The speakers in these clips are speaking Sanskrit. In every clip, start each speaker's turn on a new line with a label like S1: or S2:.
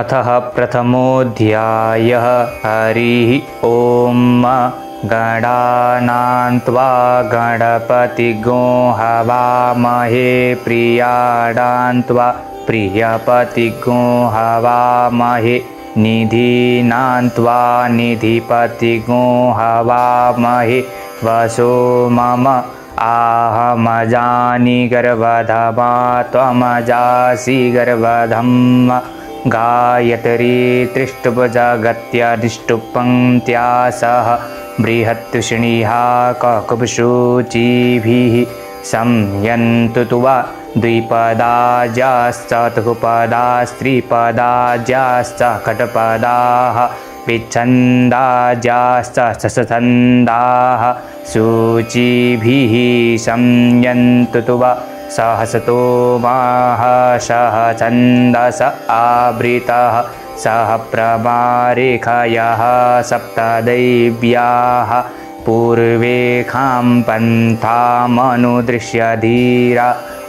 S1: अतः प्रथमोऽध्यायः। हरिः ॐ। गणानां त्वा गणपतिगुं हवामहे प्रियाणां त्वा प्रियपतिगुं हवामहे निधीनां त्वा निधिपतिगुं हवामहे वसो मम आहमजानि गर्भधमा त्वमजासि गर्भधम् गायत्री त्रिष्टुपजगत्यादिष्टुपङ्क्त्या सह बृहत्तुष्णीः ककुब्शुचिभिः संयन्तु त्वा द्विपदाज्याश्चतुःपदास्त्रिपदाज्याश्च खट्पदाः विच्छन्दाज्याश्च ससछन्दाः शुचिभिः संयन्तु त्वा सहसतो महर्षः छन्दस आवृतः सह प्रमारेखयः सप्तदैव्याः पूर्वेखां पन्थामनुदृश्य धीरा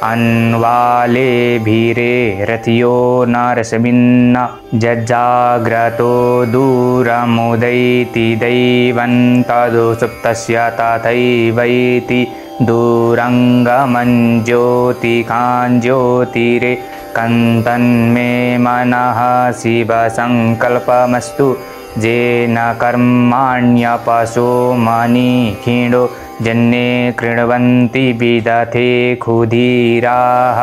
S1: अन्वालेभिरे रथयो नरसमिन्न जज्जाग्रतो दूरमुदैति दैवं तदु सुप्तस्य तथैवैति दूरङ्गमञ्ज्योतिकाञ्ज्योतिरे कन्तन्मे मनः शिवसङ्कल्पमस्तु येन कर्माण्यपशो मनीखिणो जन्ये कृण्वन्ति विदथे क्षुधिराः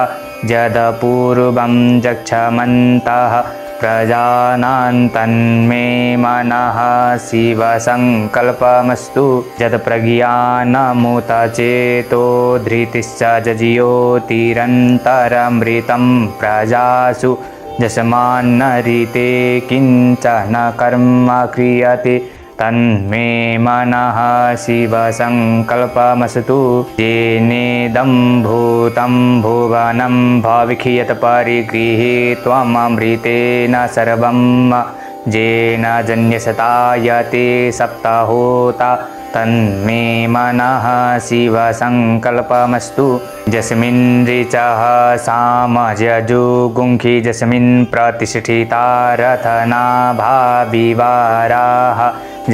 S1: यदपूर्वं जक्षमन्तः प्रजानां तन्मे मनः शिवसङ्कल्पमस्तु यत्प्रज्ञानमुत चेतो धृतिश्च ज्योतिरन्तरमृतं प्रजासु यस्मान्नरिते किञ्चन कर्म क्रियते तन्मे मनः शिवसङ्कल्पमस्तु येनेदं भूतं भुवनं भविष्यत् परिगृहे त्वममृतेन सर्वं येन जन्यसतायते सप्तहोता तन्मे मनः शिवसङ्कल्पमस्तु यस्मिन् ऋचः सामयजुगुंखि यस्मिन् प्रतिष्ठिता रथनाभाविवाराः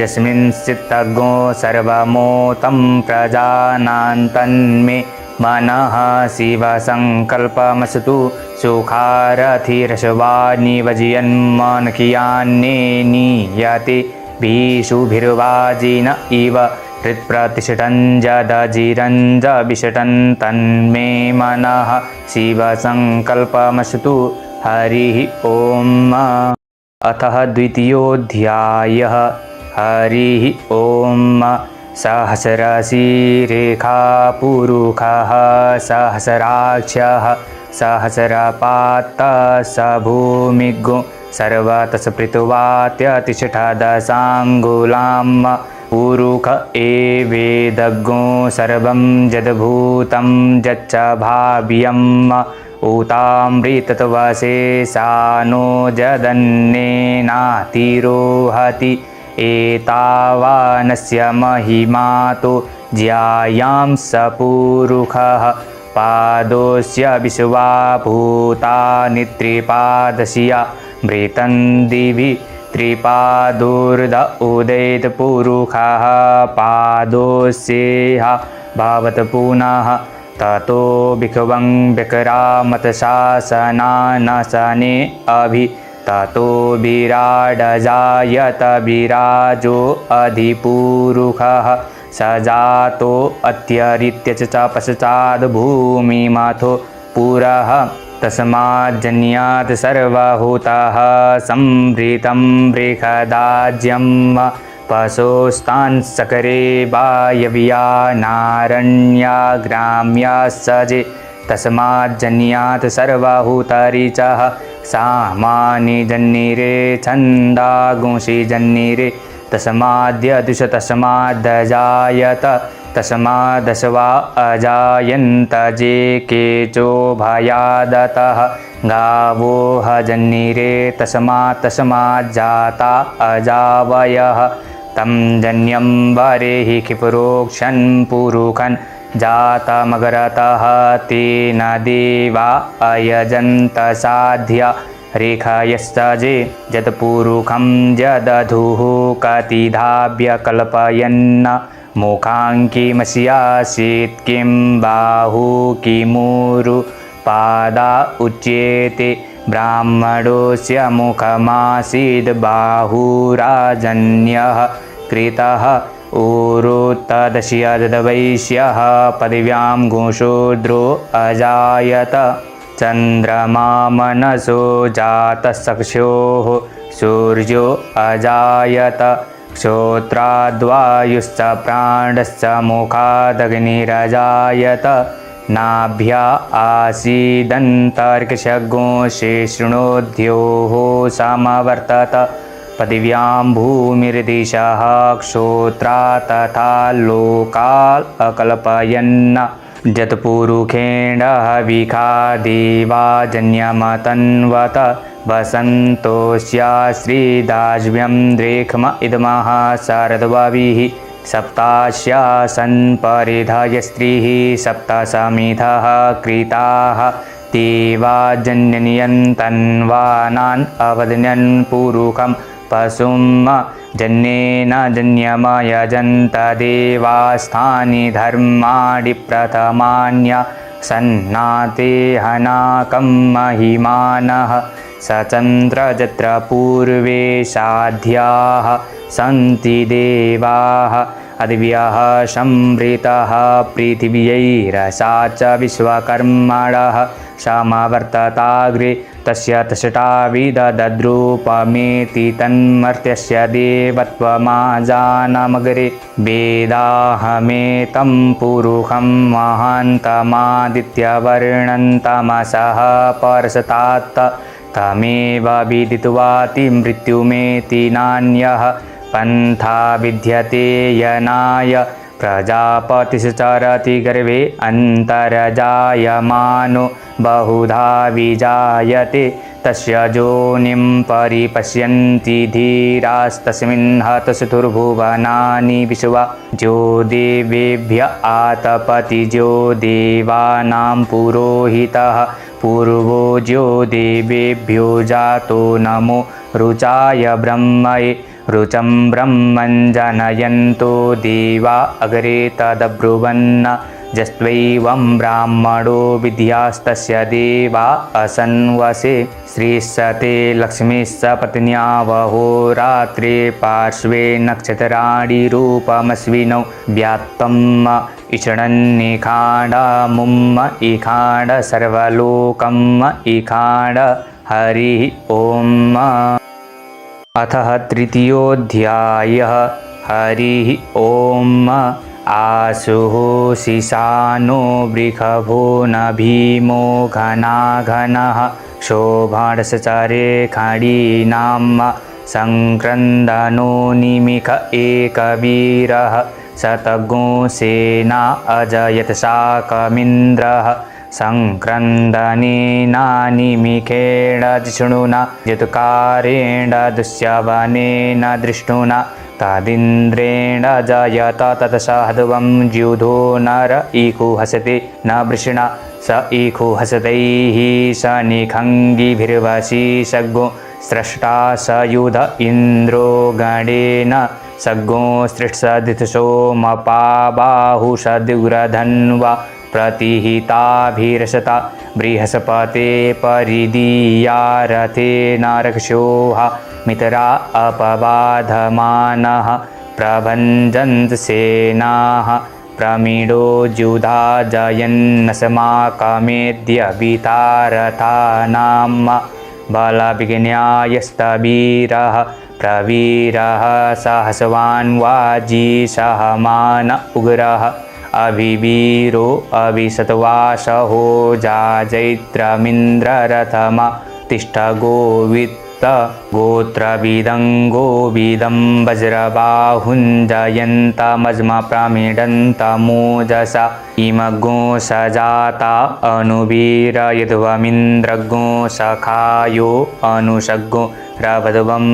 S1: यस्मिन् चित्तज्ञो सर्वमोतं प्रजानां तन्मे मनः शिवसङ्कल्पमस्तु सुखारथिरश्वानि वजयन्मनकियान्ये नीयते भीषुभिर्वाजिन इव हृत्प्रतिष्ठं जदजिरञ्जविषटं तन्मे मनः शिवसङ्कल्पमस्तु। हरिः ॐ। अतः द्वितीयोऽध्यायः। हरिः ॐ। सहस्रशिरेखा पुरुषः सहस्राक्षः सहस्रपात्तः स भूमिज्ञो सर्वतस्पृत्वात्यतिष्ठदशाङ्गुलां पुरुष एवेदज्ञो सर्वं यद्भूतं यच्च भाव्यम् उतामृतत्वशेषानो यदन्येनातिरोहति एतावानस्य महिमातो ज्यायां स पुरुषः पादोस्य विश्वाभूतानि त्रिपादस्या मृतं दिवि त्रिपादोर्ध उदेत पुरुषः पादोस्येह भवत पुनः ततो भिक्वं विक्रामतशासनानशने अभि ततो विराडजायत विराजो अधिपुरुषः स जातो अत्यरित्य च पश्चाद् भूमिमथो पुरः तस्माज्जन्यात् सर्वभूतः संवृतं बृहदाज्यं पशोस्तान् सकरे वायव्या नारण्या ग्राम्यास्सजे तस्माज्जन्यात् सर्वभूतरिचः सामानि जन्निरे छन्दागुंषि जन्निरे तस्माद्यदुष तस्माद्जायत तस्मादश्वा अजायन्त जे केचो भयादतः गावो हजन्निरे तस्माज्जाता अजावयः तं जन्यं वरेहि क्षिप्रोक्षन् पुरुखन् जातमगरतः तेन देवा अयजन्त साध्य रेखयस्तजे जतपूरुखं जदधुः कतिधाभ्य कल्पयन्न मुखाङ्किमस्यासीत् किं बाहु किमूरु पादा उच्येते ब्राह्मणोऽस्य मुखमासीद् बाहुराजन्यः कृतः ऊरु तदस्य ददवैश्यः पदव्यां गोशूद्रो अजायत चन्द्रमा मनसो जातसख्योः सूर्यो अजायत क्षोत्राद्वायुश्च प्राणश्च मुखादग्निरजायत नाभ्या आसीदन्तरिक्षगो शेषृणोद्योः समवर्तत पृथिव्यां भूमिर्दिशः क्षोत्रा तथा लोकाल् अकल्पयन्न जतपुरुषेण हविखा देवाजन्यमतन्वत वसन्तोऽस्या श्रीदाज्व्यं द्रेक्ष्म इदमः शरद्वविः सप्तास्यासन् परिधय स्त्रीः सप्तसमिधः कृताः देवाजन्यनियन्तन्वानान् अवदन्यन् पुरुषं पशुं जन्येन जन्यमयजन्त देवास्थानि धर्माणि प्रथमान्य सन्नाते हनाकं महिमानः सचन्द्रजत्र पूर्वे साध्याः सन्ति देवाः अद्भ्यः संवृतः पृथिव्यैरसा च विश्वकर्मणः समवर्तताग्रे तस्य तष्टाविदद्रूपमेति तन्मर्त्यस्य देवत्वमाजानमग्रे वेदाहमेतं पुरुषं महान्तमादित्यवर्णन्तमसः परसतात् तमेव विदित्वाति मृत्युमेति नान्यः पन्था विद्यते यनाय प्रजापतिश्चरति गर्भे अन्तर्जायमानो बहुधा विजायते तस्य योनिं परिपश्यन्ति धीरास्तस्मिन् हतचतुर्भुवनानि विश्वा जो देवेभ्य आतपति जो देवानां पुरोहितः पूर्वो जो देवेभ्यो जातो नमो रुचाय ब्रह्मये रुचं ब्रह्मं जनयन्तो देवा अग्रे तदब्रुवन्न जस्त्वैवं ब्राह्मणो विद्यास्तस्य देवा असन्वसे श्रीसते लक्ष्मीश्च पत्न्या वहोरात्रे पार्श्वे नक्षत्राणि रूपमश्विनौ व्यात्तम् इषणन्निखाडमुम् इखाड सर्वलोकम् इखाड हरिः ॐ। अथ तृतीयोऽध्यायः हरिः ॐ। आसुः शिशानो वृषभो न भीमो घनाघनः शोभाडसचरे खडीनां संक्रन्दनो निमिष एकवीरः शतगो सेना अजयत शाकमिन्द्रः संक्रन्दनेनानिमिषेण जिष्णुना यत्कारेण दुःश्यवनेन दृष्टुना तदिन्द्रेण जयत तत्सहध्वं युधो नर इखु हसते न वृषणा स इखु हसतैः स निखङ्गिभिर्वशी सग्गो स्रष्टा स युध इन्द्रो गणेन सग्गो सृष्टसदिथसोमपाबाहु सदुग्रधन्वा प्रतिहिताभिरसता बृहस्पते परिदीया रथेन रक्षोः मित्रा अपबाधमानः प्रभञ्जन्त सेनाः प्रमीडो जुधा जयन्नस्माकमेद्य वितारथानां बलविज्ञायस्तवीरः प्रवीरः सहस्वान् वाजी सहमान उग्रः अभिवीरो अभिसत्वासहो जाजैत्रमिन्द्ररथमा तिष्ठ गोवित्त गोत्रविदं गोविदं वज्रबाहुञ्जयन्तमज्म प्रमीडन्तमोजसा इमगो सजाता अनुवीर यद्वमिन्द्रगो सखायो अनुषग्गो रवध्वम्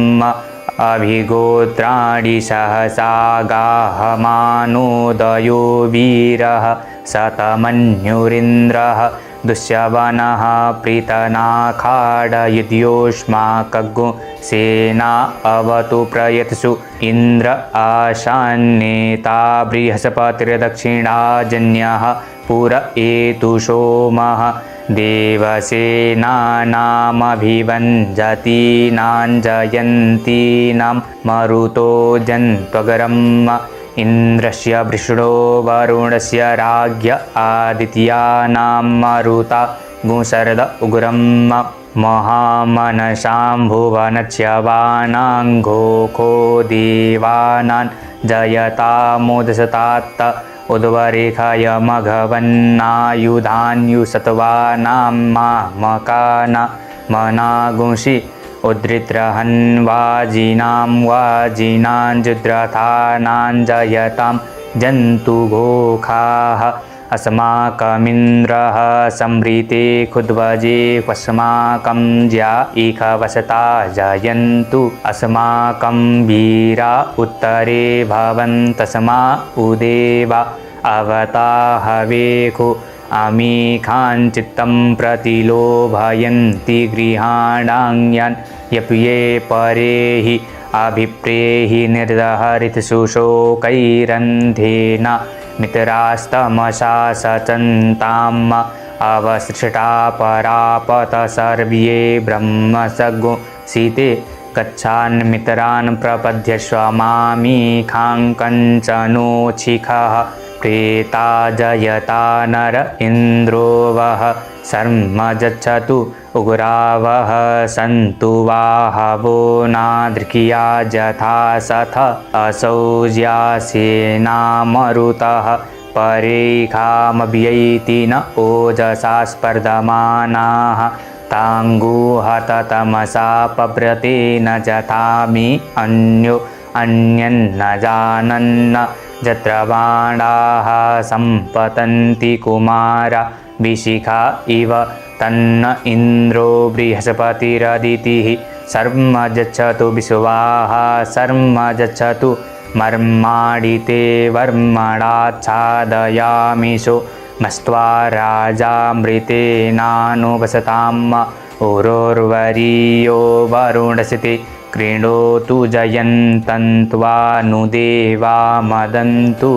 S1: अभिगोत्राणि सहसा गाहमानोदयो वीरः सतमन्युरिन्द्रः दुष्यवनः प्रीतनाखाडयुध्योष्माकग्गो सेना अवतु प्रयत्सु इन्द्र आशान्नेता बृहस्पतिर्दक्षिणाजन्यः पुर एतु सोमः देवसेनानामभिवञ्जतीनां जयन्तीनां मरुतो जन्त्वगरम् इन्द्रस्य वृषणो वरुणस्य राज्ञ आदित्यानां मरुता गुंसर्द उग्रम् महामनशाम्भुवनच्यवानाङ्घोखो देवानां जयतामुदसतात्त उद्वरेखाय मघवन्नायुधान्युसत्वानां मामकाना मनागुंषि उद्रित्रहन्वाजिनां वाजिनां जुद्रथानां जयतां जन्तुघोखाः अस्माकमिन्द्रः संवृते खुद्वजे वस्माकं ज्या इह वसता जयन्तु अस्माकं वीरा उत्तरे भवन्तस्मा उदेवा अवता हवेखु अमीखाञ्चित्तं प्रतिलोभयन्ति गृहाणान्यान् यप्ये परेहि अभिप्रेहि निर्दहरितशोकैरन्धेन मित्रास्तमसा सचन्ताम् अवसृष्टा परापत सर्वे ब्रह्मसगो सीते गच्छान्मित्रान् प्रपद्यस्व मामीखां कञ्चनोच्छिखः प्रेता जयता नर इन्द्रो वः शर्म गच्छतु उग्रावः सन्तु वाहवो नादृकिया जथा सथ असौज्यासेना मरुतः परेखामभ्यैति न ओजसा स्पर्धमानाः ताङ्गुहत तमसा पव्रते न जथामि अन्यो अन्यन्न जानन्न यत्र बाणाः सम्पतन्ति कुमारा विशिखा इव तन्न इन्द्रो बृहस्पतिरदितिः शर्म गच्छतु विश्वाः शर्म गच्छतु मर्माडिते वर्मणाच्छादयामिषो मस्त्वा राजामृतेनानुवसताम् उरोर्वरीयो वरुणसिते क्रीडोतु जयन्तन्त्वा नु देवा मदन्तु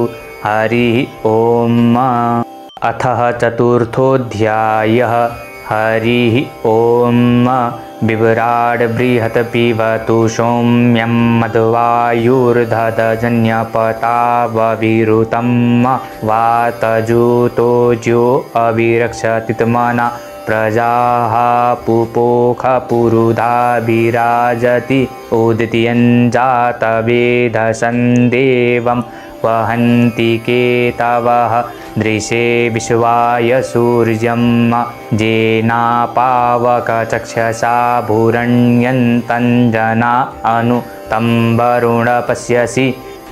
S1: हरिः ॐ। अथ चतुर्थोऽध्यायः। हरिः ॐ। बिभ्राड् बृहत् पिबतु सौम्यं मध्वायुर्धदजन्यपतावविरुतं वातजूतो ज्यो अविरक्षतितमना प्रजाः पुपोख पुरुधा विराजति उदित्यञ्जातवेदसन्देवं वहन्ति केतवः दृशे विश्वाय सूर्यं जेनापावकचक्षसा भूरण्यन्तञ्जना अनु तं वरुण पश्यसि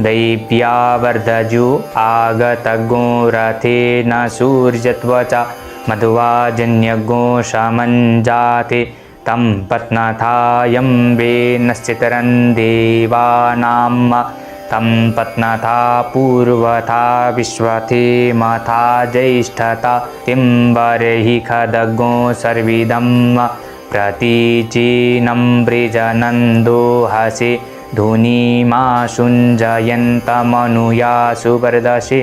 S1: दैव्यावर्धजु आगतगो रथेन सूर्यत्वचा मध्वाजन्यगो शमञ्जाते तं पत्नथायं वेनश्चितरन् देवानां तं पत्नथा पूर्वथा विश्वथे मथा ज्येष्ठता तिम्बर्हि खदगो सर्विदं प्रतीचीनं वृजनन्दो हसे धुनीमाशुञ्जयन्तमनुयासु वरदशे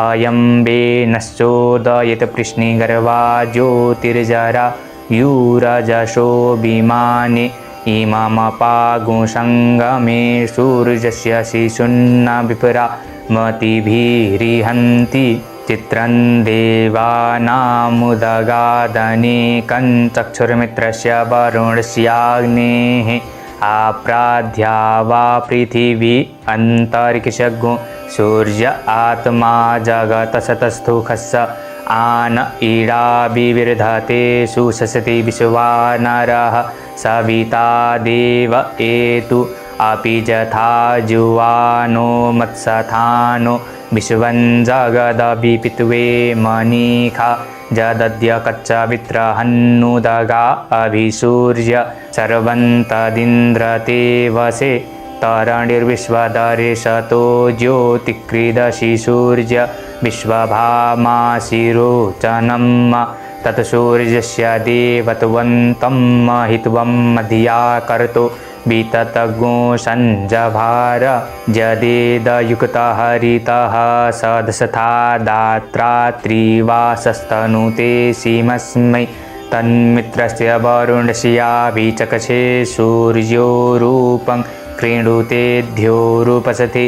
S1: अयं वेनश्चोदयत कृष्णिगर्वा ज्योतिर्जरा यूरजशो विमाने इममपागुसङ्गमे सूर्यस्य शिशुन्न विपरा मतिभिरिहन्ति चित्रं देवानामुदगादनेकं चक्षुर्मित्रस्य वरुणस्याग्नेः आप्राध्या वा पृथिवी अन्तरिक्षगो सूर्य आत्मा जगतस्तस्थुखस्य आन ईडा विविर्धते सुशसति विश्वानरः सविता देव एतु अपि यथा जुवानो मत्सथानो विश्वं जगदभिपित्वे मनीखा जदद्य कच्चवित्रहन्नुदगा अभिसूर्य सर्वं तदिन्द्रते वसे तरणिर्विश्वदरे शतो ज्योतिकृदशि सूर्य विश्वभामाशिरोचनं तत्सूर्यस्य देवत्वन्तं महित्वं मध्या कर्तु विततगो संजभार जदेदयुक्तः हरितः सदसथा दात्रा त्रिवासस्तनुते सीमस्मै तन्मित्रस्य वरुणस्याभिचकषे सूर्यो रूपं क्रीडुतेऽध्योरुपसति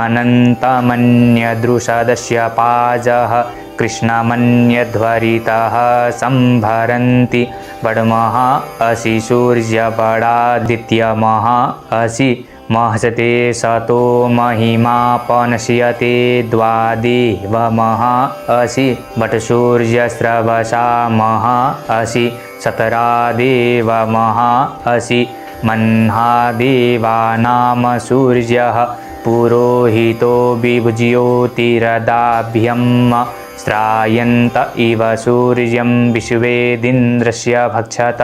S1: अनन्तमन्यदृषदस्य पाजः कृष्णमन्यध्वरितः संभरन्ति वडमः असि सूर्यवडादित्यमः असि महसते सतो महिमापनश्यते द्वादेवमः असि वटसूर्यस्रवसामः असि सतरादेवमः असि मह्नादेवानां सूर्यः पुरोहितो विभुज्योतिरदाभ्यं श्रायन्त इव सूर्यं विश्वेदिन्द्रस्य भक्षत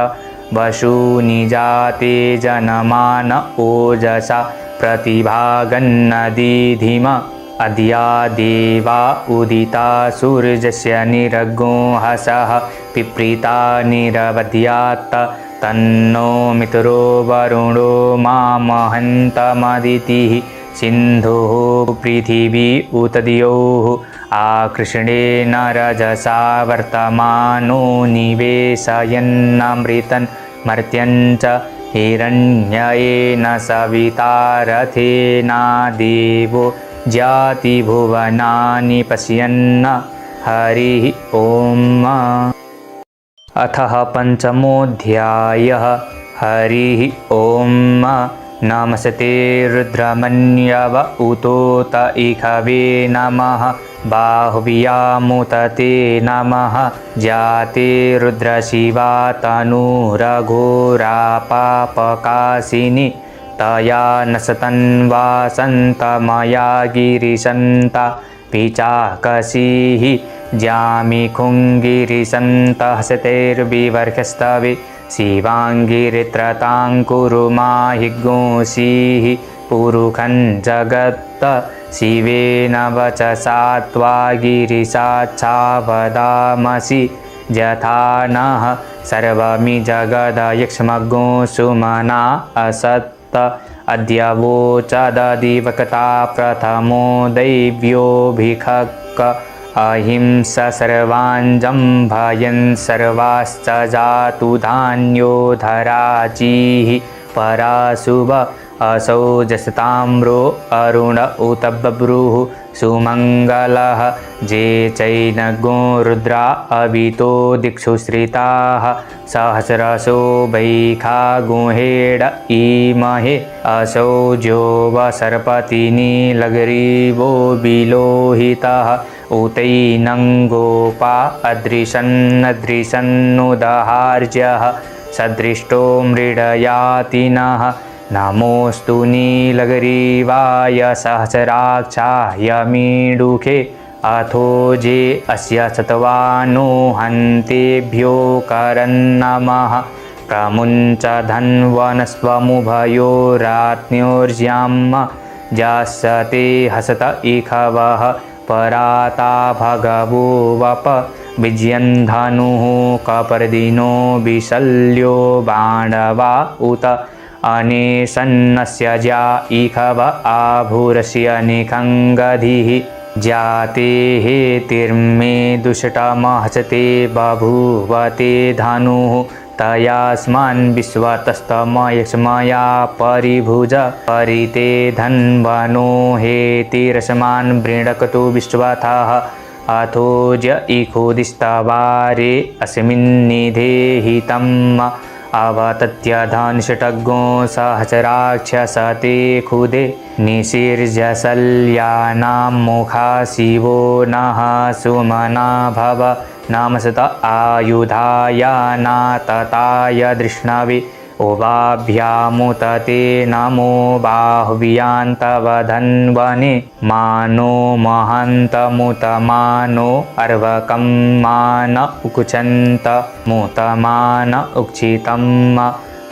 S1: वसूनिजाते जनमान ओजसा प्रतिभागन्नदीधिम अद्या देवा उदिता सूर्यस्य निरगो हसः पिप्रीता निरवध्यात् तन्नो मित्रो वरुणो मामहन्तमदितिः सिन्धुः पृथिवी उत द्यौः आकृष्णेन रजसा वर्तमानो निवेशयन्नमृतं मर्त्यञ्च हिरण्येन सविता देवो जातिभुवनानि पश्यन्न हरिः ॐ। अथः पञ्चमोऽध्यायः। हरिः ॐ। नमस्ते रुद्रमन्यव उतोत इखवे नमः बाहुव्यामुत ते नमः जाते रुद्रशिवा तनूरघोरा पापकाशिनी तया नसतन्वासन्तमया गिरिशन्ता पिचाकसीः ज्यामिखुङ्गिरिशन्तः हसतेर्विवर्घस्तवे शिवाङ्गिरित्रताङ्कुरु माहि गोसीः पुरुखं जगत्त शिवेन वचसा त्वा गिरिशाच्छावदामसि यथा नः सर्वमि जगदयक्ष्मगो सुमना असत्त अद्य वोचदधिवक्ता प्रथमो दैव्योऽभिखक् अहिंसा सर्वाञ्जं भयन् सर्वाश्च जातु धान्यो धराजीः पराशुभ असौ जसताम्रो अरुण उत बभ्रुः सुमङ्गलः जे चैनगो रुद्रा अवितो दिक्षु श्रिताः सहस्रशो वैखा गुहेड ईमहे असौ जो सर्पतिनी लगरीवो विलोहितः उतैनं गोपा अदृशन्नदृशन्नुदहार्यः सदृष्टो मृडयातिनः नमोऽस्तु नीलग्रीवाय सहस्राक्षाय मीडुखे अथो जे अस्य सत्वानो हन्तेभ्यो करन्नमः प्रमुञ्च धन्वनस्वमुभयोरात्न्योर्ज्याम जास्यते हसत इखवः पराता भगवो वप विजयन्धनुः कपर्दिनो विशल्यो बाणवा उत अनेशन्नस्य ज्या इखव आभूरस्य निखङ्गधिः जाते हेतिर्मे दुष्टमहसते बभूवते धनुः तयास्मान् विश्वतस्तमयक्ष्मया परिभुज परिते धन्वनो हेतिरस्मान् वृणक्तु विश्वतः अथो ज इखुदिस्तवारे अस्मिन्निधेहितम् अवतत्यधनुषटगो सहस्राक्षसते खुदे निशीर्जशल्यानां मुखा शिवो नः सुमना भव नमस्त आयुधाय नातताय दृष्णवे उवाभ्यामुत ते नमो बाह्व्यान्तव धन्वने मानो महन्तमुत मानो अर्वकं मान उकुचन्त मुत मान उक्षितं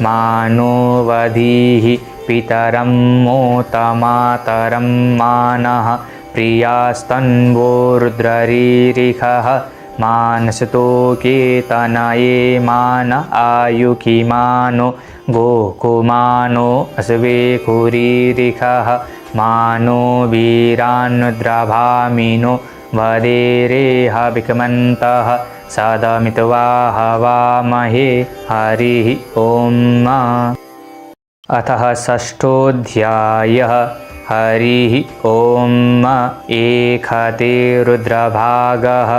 S1: मानो वधीः पितरं मोत मातरं मानः प्रियास्तन्वो रुद्ररीरिखः मानसतो केतनये मान आयुखिमानो गोकुमानो अस्वे कुरीरिखः मानो वीरान्नुद्रभामिनो वदेरेह विकमन्तः सदमित्वा हवामहे हरिः ॐ। अतः षष्ठोऽध्यायः। हरिः ॐ। एखते रुद्रभागः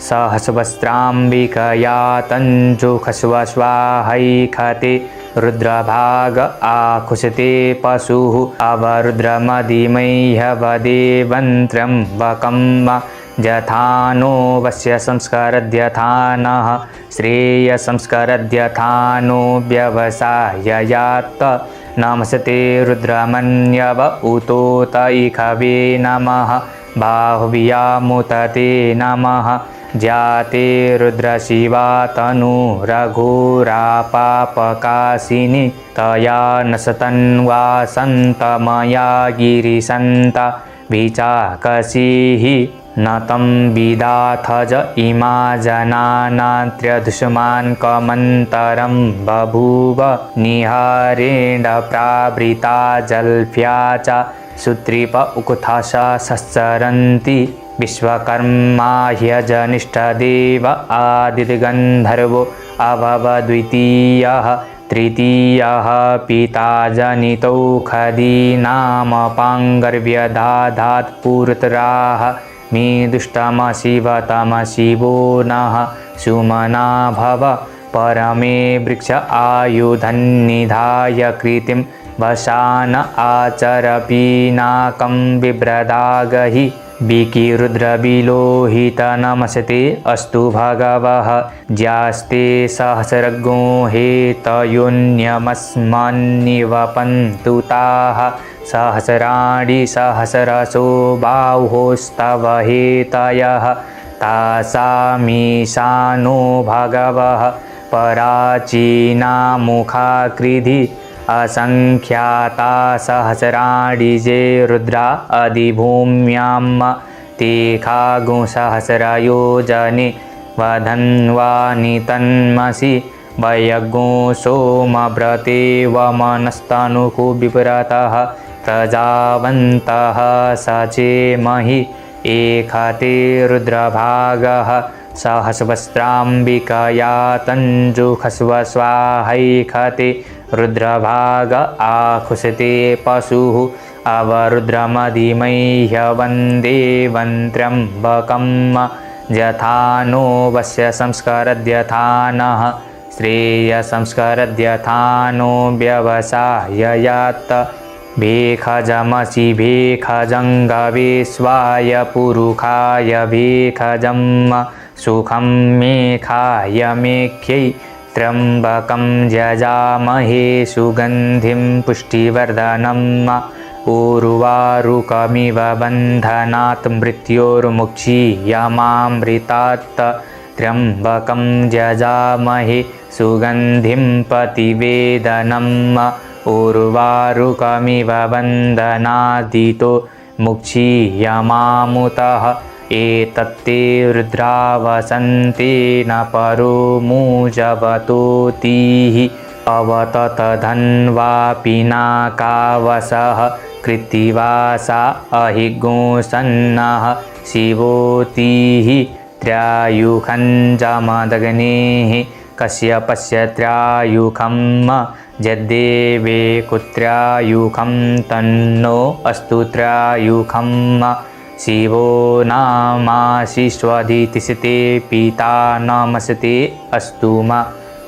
S1: सहस्वस्त्राम्बिकया तञ्जुखस्व स्वाहैखते रुद्रभाग आकुशते पशुः अवरुद्रमदिमह्यवदेवन्त्रं वकं जथानो वस्य संस्करद्यथानः श्रेयसंस्करद्यथानो व्यवसाययात् नमस्ते रुद्रमन्यव उतोत इखवे नमः बाहुव्यामुतते नमः जाते रुद्रशिवा तनु रघुरापापकाशिनी तया नसतन्वा सन्तमया गिरिसन्त विचाकसीः न तं विदाथज इमा जनानान्त्र्यदुष्मान् कमन्तरं बभूव निहारेण प्रावृता जल्फ्या च सुत्रिप उकुथाश सश्चरन्ति विश्वकर्मा ह्यजनिष्ठदेव आदिर्गन्धर्वो अभवद्वितीयः तृतीयः पिता जनितौखदीनामपाङ्गर्व्यधाधात् पुरतराः मे दुष्टमशिवतमशिवो नः सुमना भव परमे वृक्ष आयुधन्निधाय कृतिं वशान आचर पीनाकं बिभ्रदागहि विकिरुद्रविलोहित नमस्ते अस्तु भगवः ज्यास्ते सहस्रज्ञो हेतयोन्यमस्मन्निवपन्तु ताः सहस्राणि सहस्रशो बाहोस्तव हेतयः तासामीशानो भगवः पराचीना मुखाकृधि असंख्याता सहस्राणि जे रुद्रा अधिभूम्यां ते खागो सहस्रयोजने वधन्वानि तन्मसि वयज्ञो सोमव्रते वमनस्तनुः विप्रतः प्रजावन्तः सचेमहि एखते रुद्रभागः सहस्वस्त्राम्बिकया तञ्जुखस्व स्वाहैखते रुद्रभाग आकुशते पशुः अवरुद्रमदिमह्यवन्देवन्त्रम्बकं जथानो वस्य संस्करद्यथानः श्रेयसंस्करद्यथानो व्यवसाययात् भेखजमसि भेखजङ्गवे स्वाय पुरुखाय भेखजं सुखं मेखाय मेख्यै त्र्यम्बकं जजामहे सुगन्धिं पुष्टिवर्धनम् उर्वारुकमिव बन्धनात् मृत्योर्मुक्षीयमामृतात् त्र्यम्बकं जजामहे सुगन्धिं पतिवेदनम् उर्वारुकमिव बन्धनादितो मुक्षीयमामुतः एतत्ते रुद्रा वसन्तेन परो मुजवतोतिः अवततधन्वा पिनाकावसः कृत्तिवासा अहिगोसन्नः शिवोतिः त्रयायुखञ्जमदग्नेः कश्यपस्य त्रयायुखं जद्देवे कुत्र्यायुखं तन्नो अस्तु त्रयायुखं शिवो नामाशिष्वधितिष्ठते पिता नमस्ते अस्तु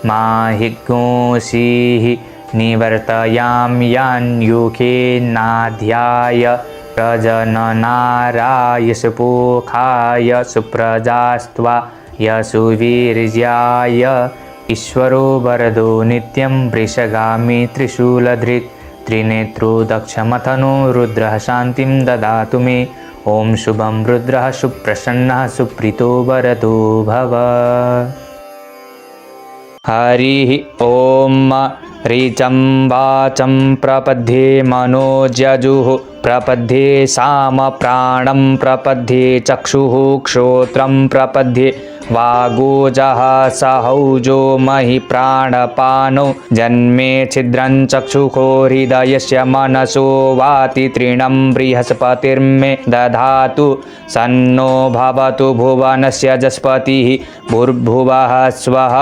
S1: माहिगोषीः निवर्तयां यान्युखेन्नाध्याय प्रजननाराय सुपोखाय सुप्रजास्त्वा यशुवीर्याय ईश्वरो वरदो नित्यं वृषगामि त्रिशूलधृक् त्रिनेत्रो दक्षमथनो रुद्रः शान्तिं ददातु मे। ॐ शुभं रुद्रः सुप्रसन्नः सुप्रीतो वरदो भव। हरिः ॐ ऋचं वाचं प्रपद्ये मनोजजुः प्रपद्ये सामप्राणं प्रपद्ये चक्षुः श्रोत्रं प्रपद्ये वागोजः सहौजो महि प्राणपानो जन्मे छिद्रं चक्षुषो हृदयस्य मनसो वाति तृणं बृहस्पतिर्मे दधातु सन्नो भवतु भुवनस्य जस्पतिः भूर्भुवः स्वः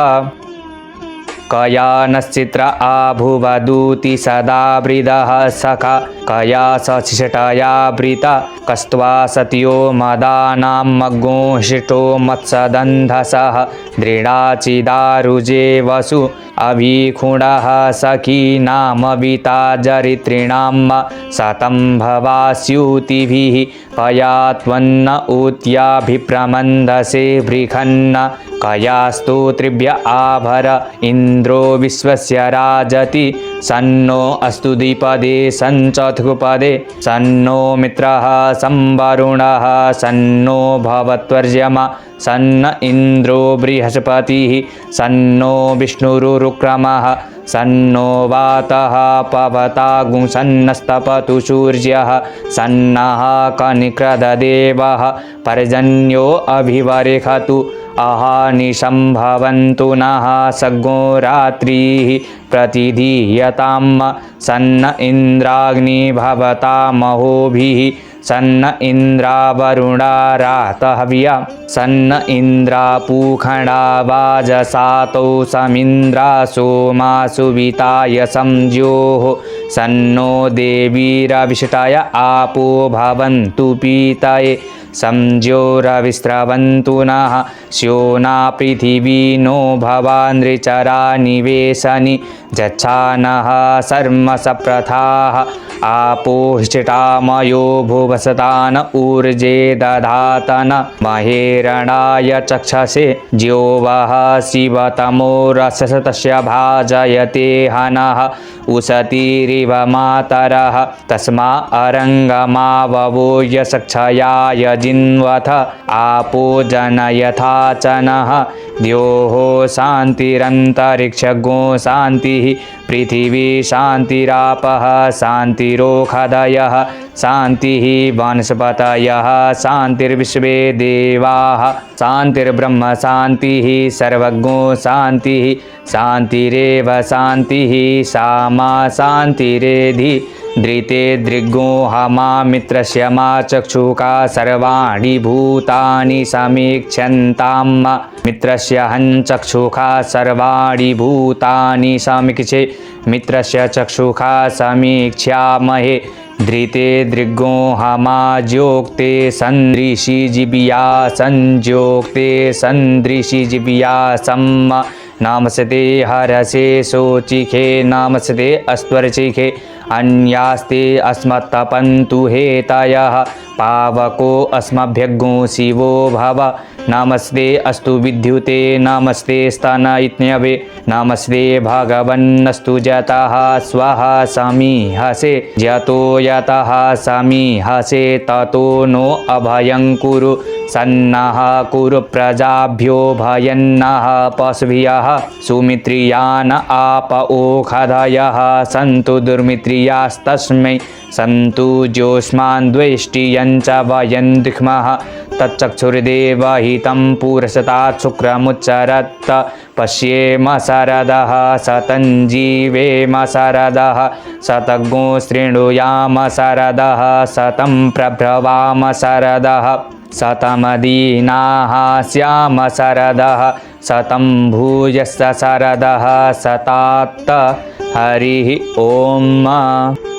S1: कया नश्चित्र आभुवदूति सदा वृदः सखा कया सशिष्टया वृता कस्त्वा सत्यो मदानां मग्गोहिष्टो मत्सदन्धसः दृढाचिदारुजे वसु अभिखुणः सखीनामविता जरितॄणां शतं भवास्यूतिभिः कया त्वन्न ऊत्याभिप्रमन्दसे बृहन्न कयास्तु त्रिभ्य आभर इन्द्रो विश्वस्य राजति सन्नो अस्तु द्विपदे सञ्चतुष्पदे सन्नो मित्रः संवरुणः सन्नो भवत्वर्यमा सन्न इन्द्रो बृहस्पतिः सन्नो विष्णुरुक्रमः सन्नो वातः पवतागुं सन्नस्तपतु सूर्यः सन्नः कनिक्रददेवः पर्जन्यो अभिवर्षतु अहानिशं भवन्तु नः सग्गो रात्रिः प्रतिधीयतां सन्न इन्द्राग्नि भवतामहोभिः सन्न इन्द्रावरुणा रातहव्या सन्न इन्द्रापूखणा वाजसातौ समिन्द्रा सोमासुविताय संज्योः सन्नो देवीरविष्टाय आपो भवन्तु पीतये संज्योरविस्रवन्तु नः स्योना पृथिवी नो भवानृचरा निवेशनि जच्छानः सर्मसप्रथाः आपोहिष्टामयो भुवसतान ऊर्जे दधातन महेरणाय चक्षसे ज्योवः शिवतमो रसस्तस्य भाजयते हनः उसतीरिव मातरः तस्मा अरङ्गमाववो यशक्षयाय जिन्वथ आपो जनयथा च नः द्योः शान्तिरन्तरिक्षगो शान्तिः पृथिवी शान्तिरापः शान्तिरोषधयः शान्तिः वनस्पतयः शान्तिर्विश्वे देवाः शान्तिर्ब्रह्म शान्तिः सर्वज्ञो शान्तिः शान्तिरेव शान्तिः सामा शान्तिरेधि धृते दृग्गो हमा मित्रस्य मा चक्षुका सर्वाणि भूतानि समीक्षन्तां मित्रस्य हञ्चक्षुखा सर्वाणि भूतानि समीक्षे मित्रस्य चक्षुखा समीक्ष्यामहे धृते दृग्गो हमा ज्योक्ते सन्दृशि जिबिया संज्योक्ते सन्दृशि जिबिया सम्म नामस्ते हरसे शोचिखे नामस्ते अस्त्वर्चिखे अन्यास्ते अस्मत्तपन्तु हेतयः पावको अस्मभ्यग्गो शिवो भव नमस्ते अस्तु विद्युते नमस्ते स्तन इत्यवे नमस्ते भगवन्नस्तु जतः स्वः समीहसे जतो यतः समीहसे ततो नो अभयं कुरु सन्नः कुरु प्रजाभ्यो भयन्नः पशुभ्यः सुमित्रियान आप ओषधयः सन्तु दुर्मित्रियास्तस्मै सन्तु ज्योष्मान् द्वेष्टियं च वयं द्विक्मः तच्चक्षुर्देवहितं पुरस्तात् शुक्रमुच्चरत् पश्येम शरदः शतं जीवेम शरदः शतज्ञो शृणुयाम शरदः शतं प्रभ्रवाम शरदः शतमदीनाः स्याम शरदः शतं भूयश्च शरदः शतात् हरिः ओम्।